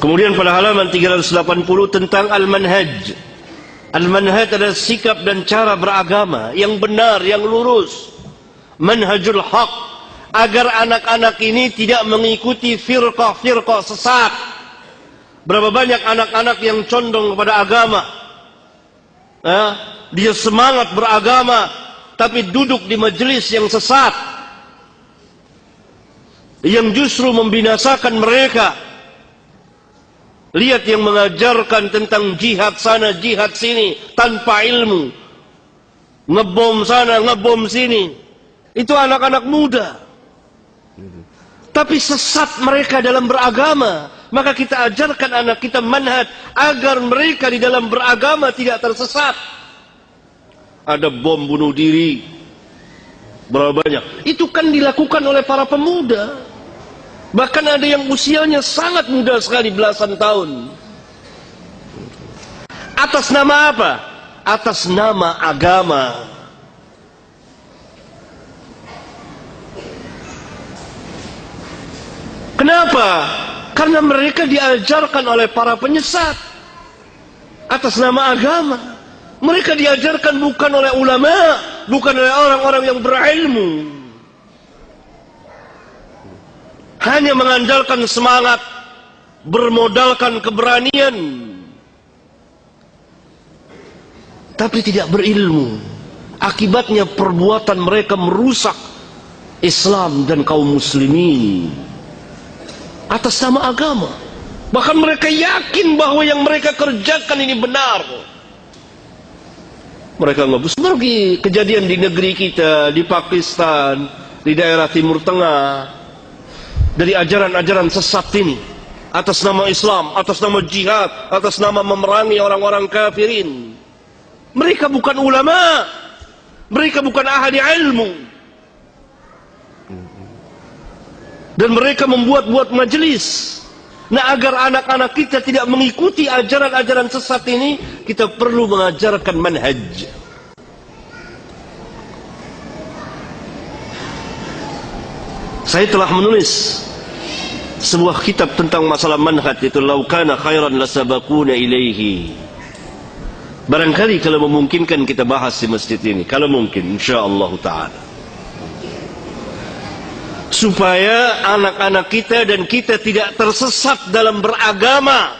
Kemudian pada halaman 380 tentang al-manhaj. Al-manhaj adalah sikap dan cara beragama yang benar, yang lurus. Manhajul haq, agar anak-anak ini tidak mengikuti firqah-firqah sesat. Berapa banyak anak-anak yang condong kepada agama, dia semangat beragama tapi duduk di majelis yang sesat, yang justru membinasakan mereka. Lihat yang mengajarkan tentang jihad sana, jihad sini, tanpa ilmu. Ngebom sana, ngebom sini. Itu anak-anak muda. Tapi sesat mereka dalam beragama. Maka kita ajarkan anak kita manhaj agar mereka di dalam beragama tidak tersesat. Ada bom bunuh diri. Berapa banyak? Itu kan dilakukan oleh para pemuda. Bahkan ada yang usianya sangat muda sekali, belasan tahun. Atas nama apa? Atas nama agama. Kenapa? Karena mereka diajarkan oleh para penyesat atas nama agama. Mereka diajarkan bukan oleh ulama, bukan oleh orang-orang yang berilmu. Hanya mengandalkan semangat, bermodalkan keberanian, tapi tidak berilmu. Akibatnya perbuatan mereka merusak Islam dan kaum muslimin atas nama agama. Bahkan mereka yakin bahwa yang mereka kerjakan ini benar. Mereka ngebus pergi. Kejadian di negeri kita, di Pakistan, di daerah Timur Tengah, dari ajaran-ajaran sesat ini, atas nama Islam, atas nama jihad, atas nama memerangi orang-orang kafirin. Mereka bukan ulama, mereka bukan ahli ilmu, dan mereka membuat-buat majelis. Nah, agar anak-anak kita tidak mengikuti ajaran-ajaran sesat ini, kita perlu mengajarkan manhaj. Saya telah menulis sebuah kitab tentang masalah manhaj, itu law kana khairan lasabaquna ilaihi. Barangkali kalau memungkinkan kita bahas di masjid ini, kalau mungkin, insyaallah taala, supaya anak-anak kita dan kita tidak tersesat dalam beragama,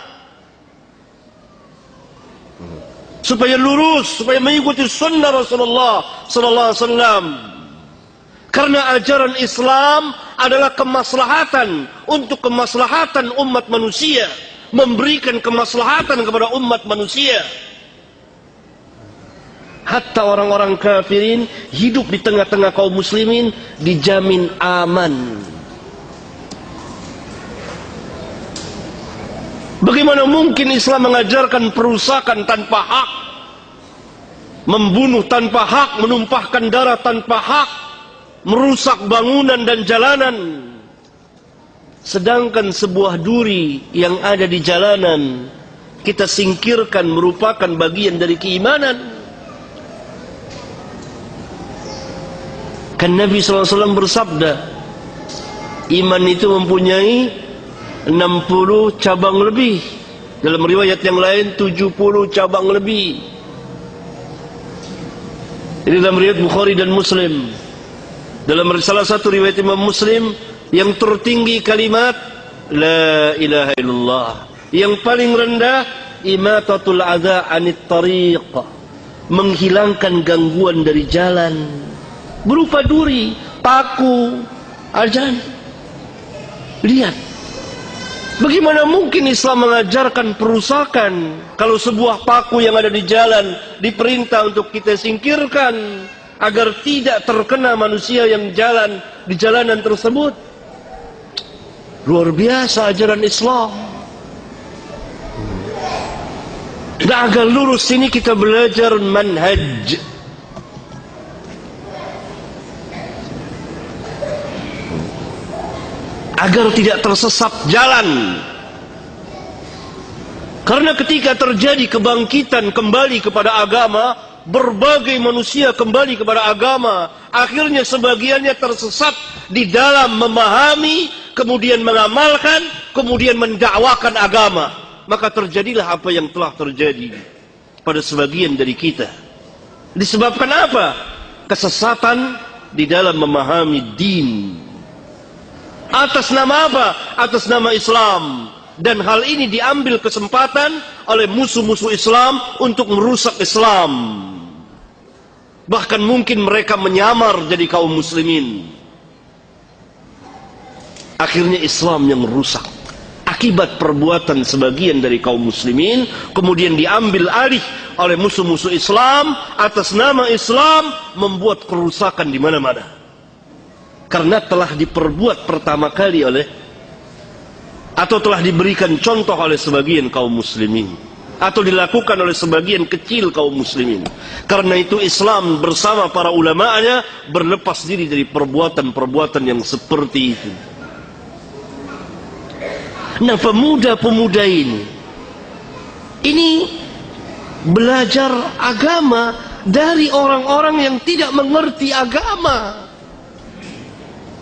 supaya lurus, supaya mengikuti sunnah Rasulullah sallallahu alaihi wasallam. Karena ajaran Islam adalah kemaslahatan untuk kemaslahatan umat manusia, memberikan kemaslahatan kepada umat manusia. Hatta orang-orang kafirin hidup di tengah-tengah kaum muslimin dijamin aman. Bagaimana mungkin Islam mengajarkan perusakan tanpa hak, membunuh tanpa hak, menumpahkan darah tanpa hak, merusak bangunan dan jalanan, sedangkan sebuah duri yang ada di jalanan kita singkirkan merupakan bagian dari keimanan. Kan Nabi SAW bersabda, iman itu mempunyai 60 cabang lebih, dalam riwayat yang lain 70 cabang lebih. Ini dalam riwayat Bukhari dan Muslim. Dalam salah satu riwayat Imam Muslim, yang tertinggi kalimat la ilaha illallah, yang paling rendah imatatul adza anit tariq, menghilangkan gangguan dari jalan, berupa duri, paku, ajan. Lihat, bagaimana mungkin Islam mengajarkan perusakan kalau sebuah paku yang ada di jalan diperintah untuk kita singkirkan agar tidak terkena manusia yang jalan di jalanan tersebut. Luar biasa ajaran Islam. Nah, agar lurus ini kita belajar manhaj. Agar tidak tersesat jalan. Karena ketika terjadi kebangkitan kembali kepada agama, berbagai manusia kembali kepada agama, akhirnya sebagiannya tersesat di dalam memahami, kemudian mengamalkan, kemudian mendakwakan agama, maka terjadilah apa yang telah terjadi pada sebagian dari kita. Disebabkan apa? Kesesatan di dalam memahami din. Atas nama apa? Atas nama Islam. Dan hal ini diambil kesempatan oleh musuh-musuh Islam untuk merusak Islam. Bahkan mungkin mereka menyamar jadi kaum muslimin. Akhirnya Islam yang rusak akibat perbuatan sebagian dari kaum muslimin, kemudian diambil alih oleh musuh-musuh Islam atas nama Islam, membuat kerusakan di mana-mana. Karena telah diperbuat pertama kali oleh, atau telah diberikan contoh oleh sebagian kaum muslimin, atau dilakukan oleh sebagian kecil kaum muslimin. Karena itu Islam bersama para ulama'nya berlepas diri dari perbuatan-perbuatan yang seperti itu. Nah, pemuda-pemuda ini belajar agama dari orang-orang yang tidak mengerti agama.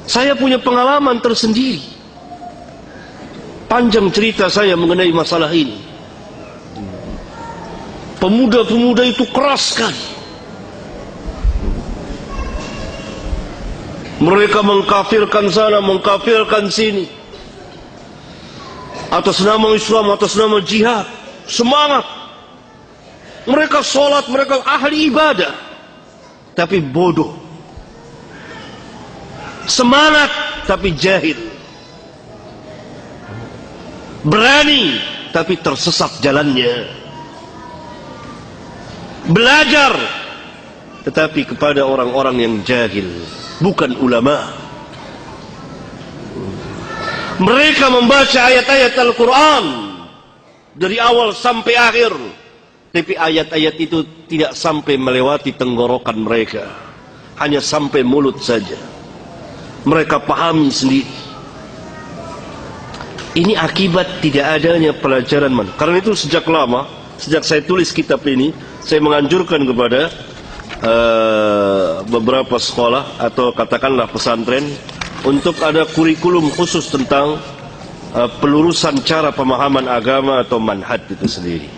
Saya punya pengalaman tersendiri. Panjang cerita saya mengenai masalah ini. Pemuda-pemuda itu keras sekali. Mereka mengkafirkan sana, mengkafirkan sini. Atas nama Islam, atas nama jihad. Semangat. Mereka sholat, mereka ahli ibadah. Tapi bodoh. Semangat, tapi jahil. Berani, tapi tersesat jalannya. Belajar, tetapi kepada orang-orang yang jahil, bukan ulama. Mereka membaca ayat-ayat Al-Quran dari awal sampai akhir, tapi ayat-ayat itu tidak sampai melewati tenggorokan mereka, hanya sampai mulut saja. Mereka pahami sendiri. Ini akibat tidak adanya pelajaran manhaj. Karena itu sejak lama, sejak saya tulis kitab ini, saya menganjurkan kepada beberapa sekolah atau katakanlah pesantren untuk ada kurikulum khusus tentang pelurusan cara pemahaman agama atau manhaj itu sendiri.